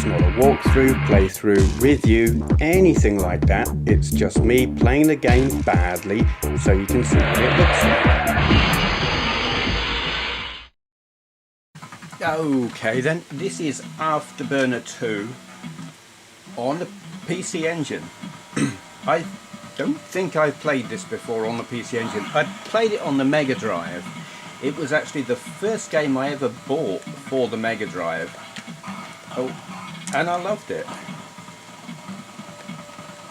not a walkthrough, playthrough, review, anything like that. It's just me playing the game badly so you can see what it looks like. Okay then, this is Afterburner II on the PC Engine. I don't think I've played this before on the PC Engine. I played it on the Mega Drive. It was actually the first game I ever bought for the Mega Drive. Oh, and I loved it.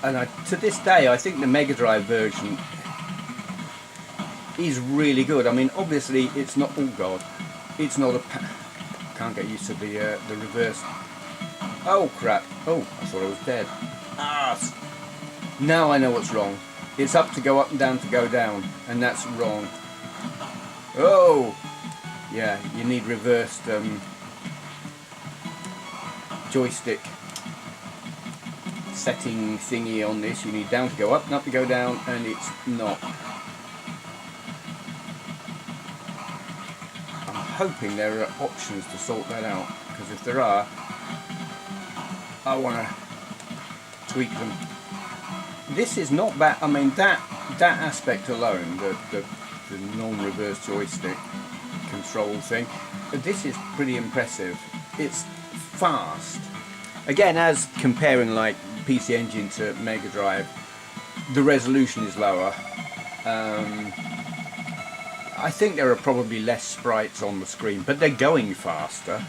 And to this day, I think the Mega Drive version is really good. I mean, obviously, it's not. Oh God, it's not a. Can't get used to the reverse. Oh crap! Oh, I thought I was dead. Ah! Now I know what's wrong. It's up to go up and down to go down, and that's wrong. Oh! Yeah, you need reversed joystick setting thingy on this. You need down to go up and up to go down, and it's not. I'm hoping there are options to sort that out, because if there are, I want to tweak them. This is not bad. I mean, that aspect alone, the non-reverse joystick control thing, this is pretty impressive. It's fast. Again, as comparing like PC Engine to Mega Drive, the resolution is lower. I think there are probably less sprites on the screen, but they're going faster.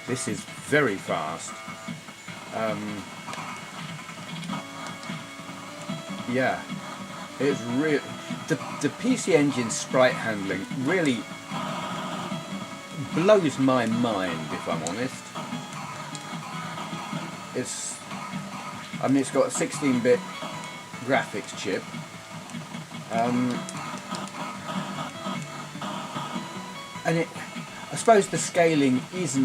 This is very fast. Yeah, it's real. The PC Engine sprite handling really blows my mind, if I'm honest. I mean, it's got a 16-bit graphics chip. And I suppose the scaling it's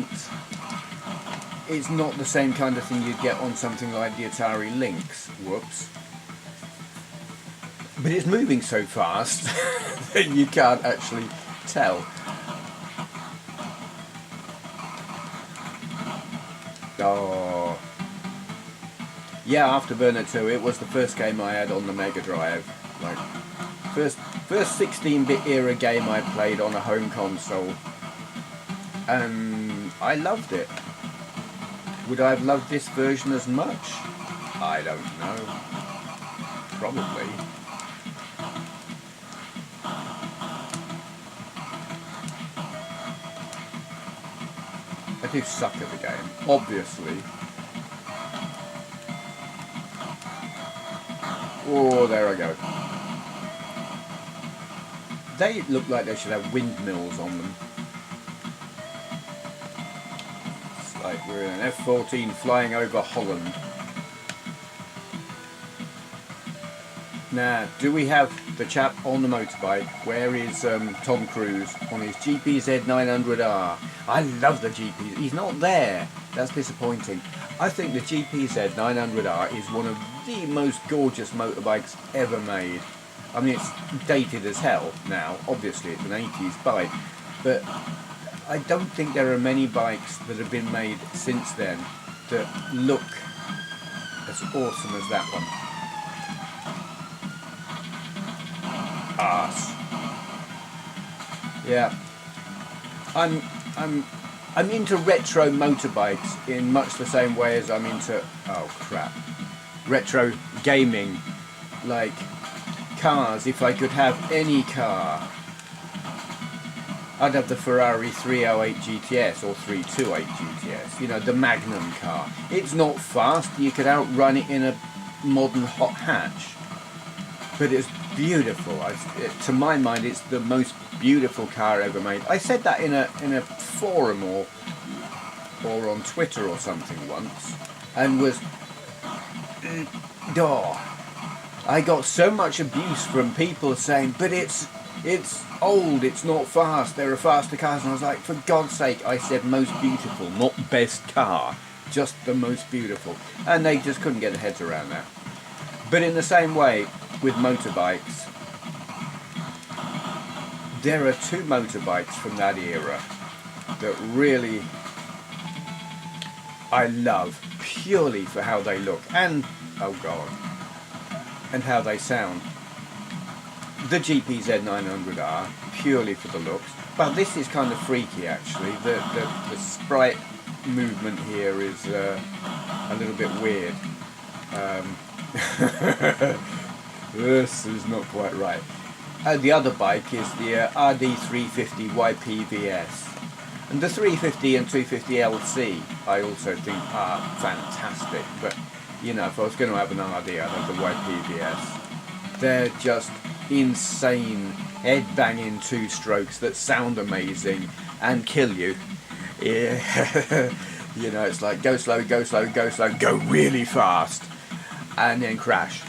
not the same kind of thing you'd get on something like the Atari Lynx. Whoops. But it's moving so fast that you can't actually tell. Oh. Yeah, Afterburner II, it was the first game I had on the Mega Drive. Like, first 16-bit era game I played on a home console. And I loved it. Would I have loved this version as much? I don't know. Probably. I do suck at the game, obviously. Oh, there I go. They look like they should have windmills on them. It's like we're in an F-14 flying over Holland. Now, do we have the chap on the motorbike? Where is Tom Cruise on his GPZ 900R? I love the GPZ. He's not there. That's disappointing. I think the GPZ 900R is one of the most gorgeous motorbikes ever made. I mean, it's dated as hell now. Obviously, it's an 80s bike. But I don't think there are many bikes that have been made since then that look as awesome as that one. Arse. Yeah. I'm into retro motorbikes in much the same way as I'm into retro gaming. Like cars, if I could have any car, I'd have the Ferrari 308 GTS or 328 GTS, you know, the Magnum car. It's not fast, you could outrun it in a modern hot hatch, but it's beautiful. To my mind, it's the most beautiful car ever made. I said that in a forum or on Twitter or something once, and was I got so much abuse from people saying, but it's old, it's not fast, there are faster cars, and I was like, for God's sake, I said most beautiful, not best car, just the most beautiful, and they just couldn't get their heads around that. But in the same way with motorbikes, there are two motorbikes from that era that really I love. purely for how they look and, oh god, and how they sound. The GPZ900R, purely for the looks, but this is kind of freaky actually. The sprite movement here is a little bit weird. This is not quite right. The other bike is the RD350 YPVS. And the 350 and 250LC I also think are fantastic, but you know, if I was going to have an RD, I'd have the YPVS. They're just insane, head-banging two-strokes that sound amazing and kill you. Yeah. You know, it's like go slow, go slow, go slow, go really fast, and then crash,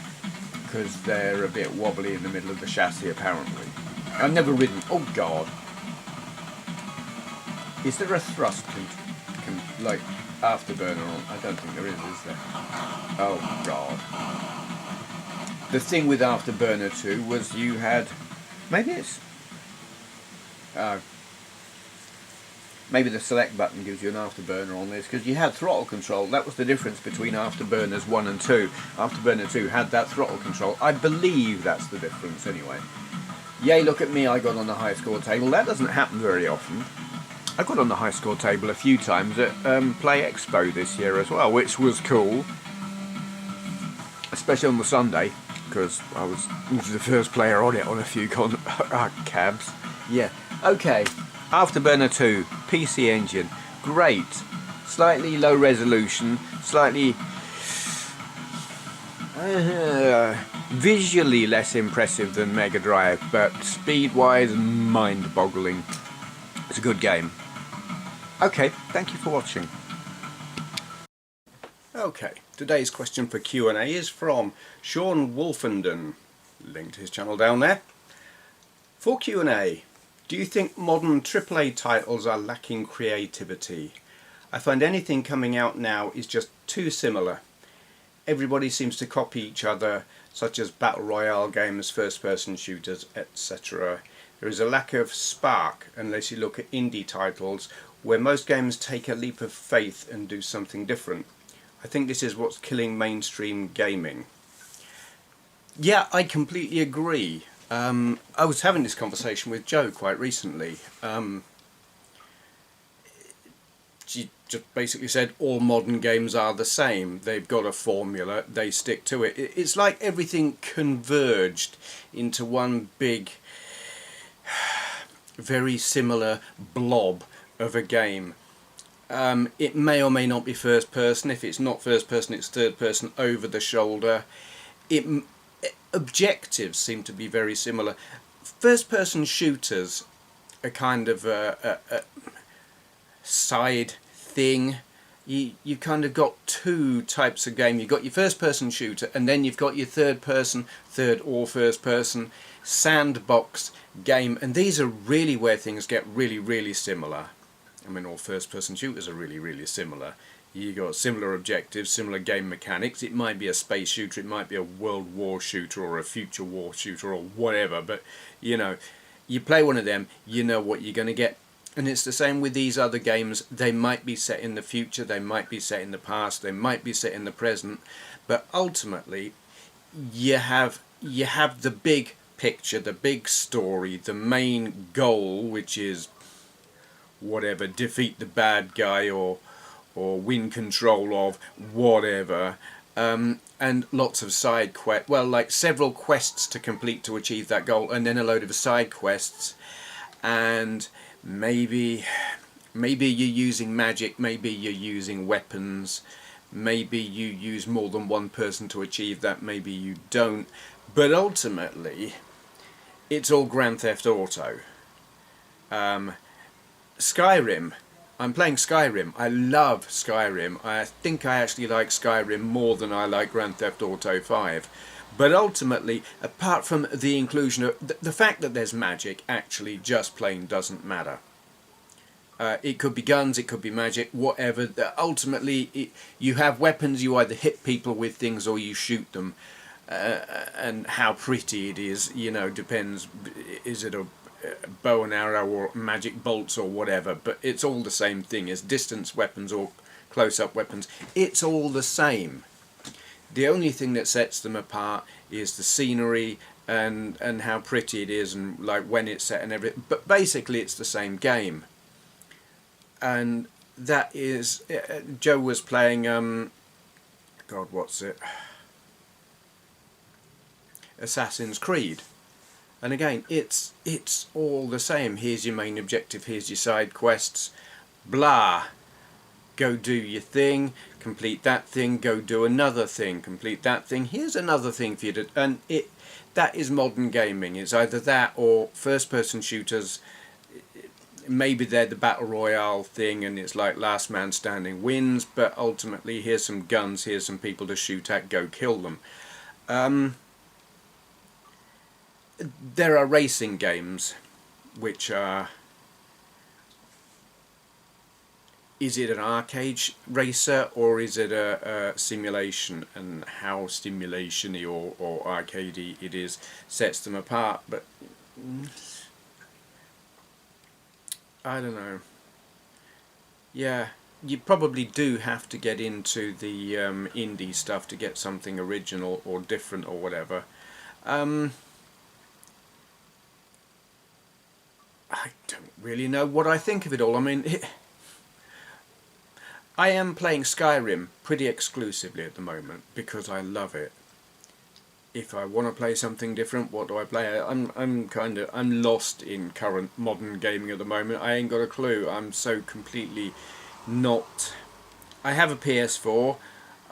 because they're a bit wobbly in the middle of the chassis apparently. I've never ridden, oh god. Is there a thrust like afterburner on? I don't think there is there? Oh god. The thing with Afterburner II was you had, maybe it's, maybe the select button gives you an afterburner on this, because you had throttle control. That was the difference between Afterburners 1 and 2. Afterburner 2 had that throttle control. I believe that's the difference anyway. Yay, look at me, I got on the high score table. That doesn't happen very often. I got on the high score table a few times at Play Expo this year as well, which was cool. Especially on the Sunday, because I was the first player on it on a few cabs. Yeah, okay. Afterburner 2, PC engine, great. Slightly low resolution, slightly visually less impressive than Mega Drive, but speed-wise, mind-boggling. It's a good game. Okay, thank you for watching. Okay, today's question for Q&A is from Sean Woolfenden. Link to his channel down there. For Q&A, do you think modern AAA titles are lacking creativity? I find anything coming out now is just too similar. Everybody seems to copy each other, such as battle royale games, first-person shooters, etc. There is a lack of spark unless you look at indie titles where most games take a leap of faith and do something different. I think this is what's killing mainstream gaming. Yeah, I completely agree. I was having this conversation with Joe quite recently. She just basically said all modern games are the same. They've got a formula, they stick to it. It's like everything converged into one big, very similar blob of a game. It may or may not be first person. If it's not first person, it's third person over the shoulder. Objectives seem to be very similar. First person shooters are kind of a side thing. You kind of got two types of game. You've got your first person shooter, and then you've got your third or first person sandbox game, and these are really where things get really similar. I mean, all first person shooters are really similar. You got similar objectives, similar game mechanics. It might be a space shooter, it might be a world war shooter or a future war shooter or whatever, but you know, you play one of them, you know what you're going to get. And it's the same with these other games. They might be set in the future, they might be set in the past, they might be set in the present, but ultimately you have the big picture, the big story, the main goal, which is whatever, defeat the bad guy or win control of whatever, and lots of side quests, well, like several quests to complete to achieve that goal, and then a load of side quests, and maybe you're using magic, maybe you're using weapons, maybe you use more than one person to achieve that, maybe you don't, but ultimately it's all Grand Theft Auto. Skyrim, I'm playing Skyrim. I love Skyrim. I think I actually like Skyrim more than I like Grand Theft Auto 5. But ultimately, apart from the inclusion of the fact that there's magic, actually just plain doesn't matter. It could be guns, it could be magic, whatever. Ultimately, you have weapons, you either hit people with things or you shoot them. And how pretty it is, you know, depends. Is it a bow and arrow or magic bolts or whatever, but it's all the same thing. It's distance weapons or close-up weapons. It's all the same. The only thing that sets them apart is the scenery and how pretty it is, and like when it's set and everything. But basically it's the same game. And that is, Joe was playing God, what's it, Assassin's Creed, and again it's all the same. Here's your main objective, here's your side quests, blah, go do your thing, complete that thing, go do another thing, complete that thing, here's another thing for you to, and that is modern gaming. It's either that or first person shooters. Maybe they're the battle royale thing and it's like last man standing wins, but ultimately here's some guns, here's some people to shoot at, go kill them. There are racing games which are, is it an arcade racer or is it a simulation, and how simulation-y or arcadey it is sets them apart. But I don't know. Yeah, you probably do have to get into the indie stuff to get something original or different or whatever. I don't really know what I think of it all. I mean, I am playing Skyrim pretty exclusively at the moment because I love it. If I want to play something different, what do I play? I'm lost in current modern gaming at the moment. I ain't got a clue. I'm so completely not. I have a PS4.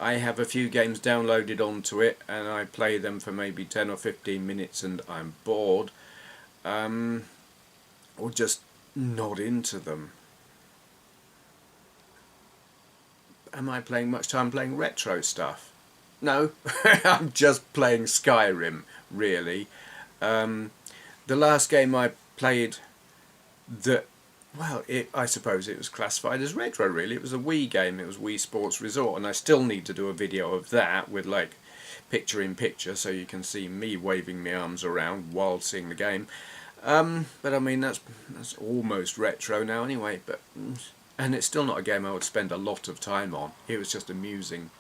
I have a few games downloaded onto it, and I play them for maybe 10 or 15 minutes, and I'm bored, or just not into them. Am I playing much time playing retro stuff? No, I'm just playing Skyrim, really. The last game I played that, well, I suppose it was classified as retro, really. It was a Wii game. It was Wii Sports Resort, and I still need to do a video of that with, like, picture-in-picture so you can see me waving my arms around while seeing the game. But, I mean, that's almost retro now anyway, but... And it's still not a game I would spend a lot of time on. It was just amusing.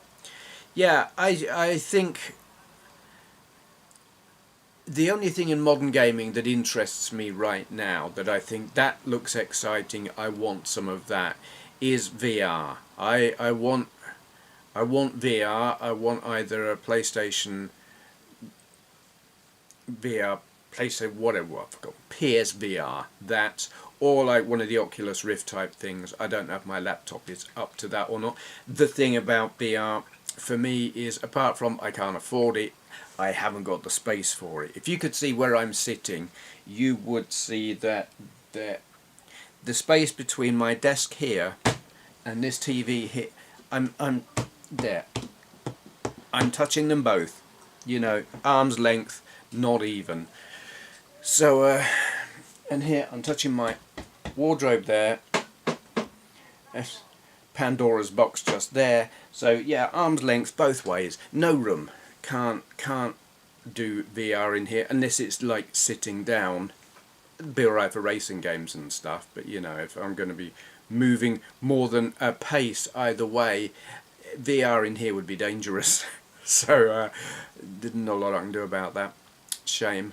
Yeah, I think the only thing in modern gaming that interests me right now, that I think that looks exciting, I want some of that, is VR. I want VR. I want either a PlayStation VR, PlayStation whatever, I forgot, PSVR, that, or like one of the Oculus Rift type things. I don't know if my laptop is up to that or not. The thing about VR for me is, apart from I can't afford it, I haven't got the space for it. If you could see where I'm sitting, you would see that the space between my desk here and this TV here, I'm there. I'm touching them both, you know, arm's length, not even. So, and here I'm touching my wardrobe there. Pandora's box just there. So yeah, arm's length both ways. No room. Can't do VR in here unless it's like sitting down. It'd be alright for racing games and stuff, but you know, if I'm going to be moving more than a pace either way, VR in here would be dangerous. So didn't know a lot I can do about that. Shame.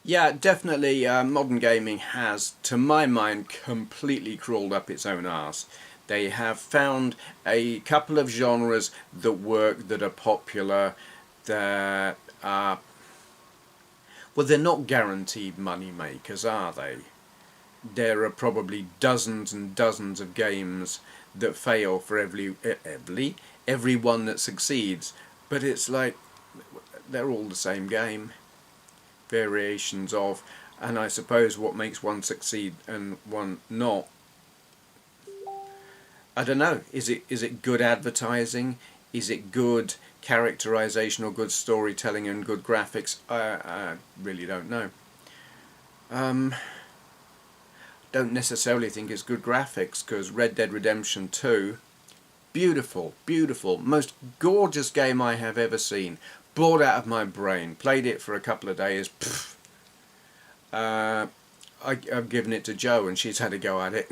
Yeah, definitely modern gaming has, to my mind, completely crawled up its own arse. They have found a couple of genres that work, that are popular, that are... Well, they're not guaranteed money makers, are they? There are probably dozens and dozens of games that fail for every one that succeeds. But it's like, they're all the same game. Variations of, and I suppose what makes one succeed and one not, I don't know. Is it good advertising? Is it good characterization or good storytelling and good graphics? I really don't know. Don't necessarily think it's good graphics, because Red Dead Redemption 2, beautiful, beautiful, most gorgeous game I have ever seen. Bored out of my brain. Played it for a couple of days. I've given it to Jo and she's had a go at it.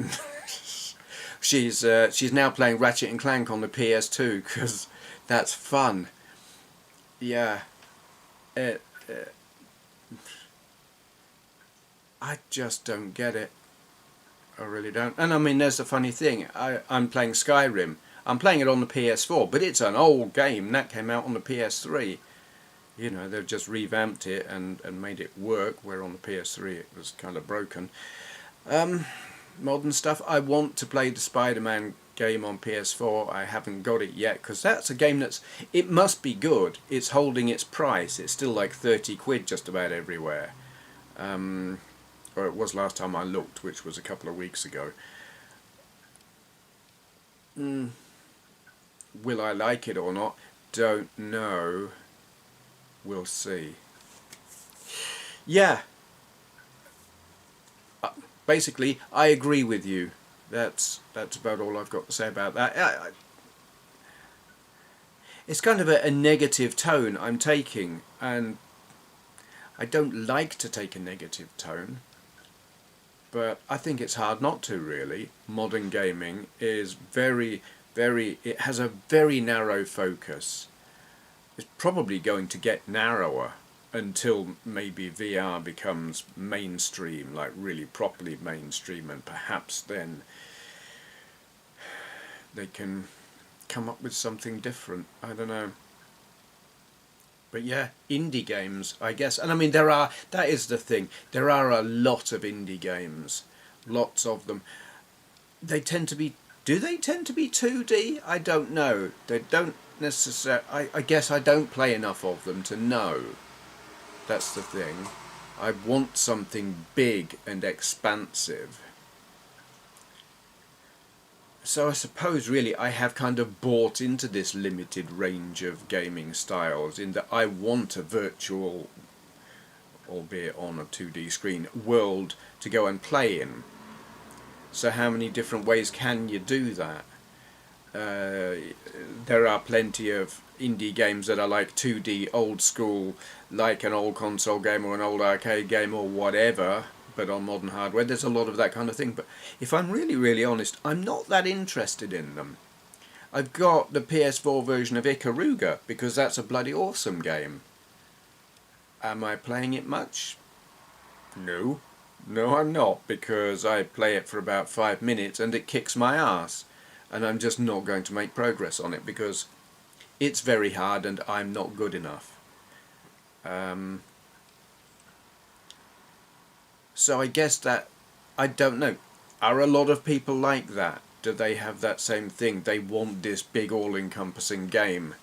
She's now playing Ratchet and Clank on the PS2 because that's fun. Yeah, I just don't get it. I really don't. And I mean, there's the funny thing. I'm playing Skyrim. I'm playing it on the PS4, but it's an old game that came out on the PS3. You know, they've just revamped it and made it work, where on the PS3 it was kind of broken. Modern stuff. I want to play the Spider-Man game on PS4. I haven't got it yet because that's a game it must be good. It's holding its price. It's still like 30 quid just about everywhere. Or it was last time I looked, which was a couple of weeks ago. Will I like it or not? Don't know. We'll see. Yeah. Basically, I agree with you. That's about all I've got to say about that. It's kind of a negative tone I'm taking, and I don't like to take a negative tone, but I think it's hard not to, really. Modern gaming is it has a very narrow focus. It's probably going to get narrower until maybe VR becomes mainstream, like really properly mainstream, and perhaps then they can come up with something different. I don't know. But yeah, indie games, I guess. And I mean, that is the thing. There are a lot of indie games. Lots of them. They tend to be... Do they tend to be 2D? I don't know. They don't necessarily... I guess I don't play enough of them to know. That's the thing. I want something big and expansive. So I suppose really I have kind of bought into this limited range of gaming styles, in that I want a virtual, albeit on a 2D screen, world to go and play in. So how many different ways can you do that? There are plenty of indie games that are like 2D old school, like an old console game or an old arcade game or whatever, but on modern hardware. There's a lot of that kind of thing, but if I'm really honest, I'm not that interested in them. I've got the PS4 version of Ikaruga because that's a bloody awesome game. Am I playing it much? No, I'm not, because I play it for about 5 minutes and it kicks my ass, and I'm just not going to make progress on it because it's very hard and I'm not good enough. So I guess that, I don't know, are a lot of people like that? Do they have that same thing? They want this big all-encompassing game,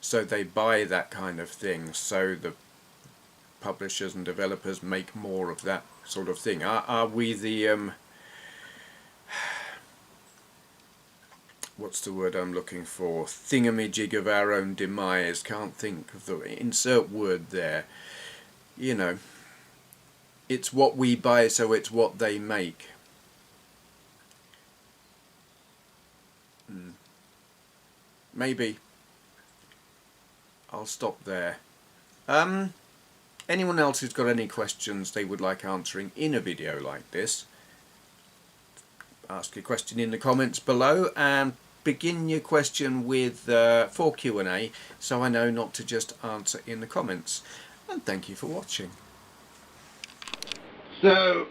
so they buy that kind of thing, so the publishers and developers make more of that sort of thing. Are we the what's the word I'm looking for? Thingamajig of our own demise. Can't think of the insert word there. You know, it's what we buy, so it's what they make. Maybe. I'll stop there. Anyone else who's got any questions they would like answering in a video like this, ask your question in the comments below, and begin your question with for Q&A, so I know not to just answer in the comments. And thank you for watching. So,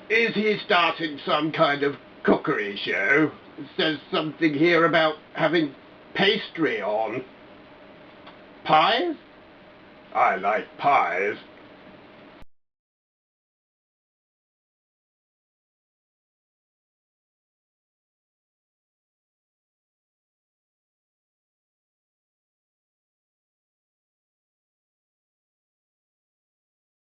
is he starting some kind of cookery show? It says something here about having pastry on. Pies? I like pies.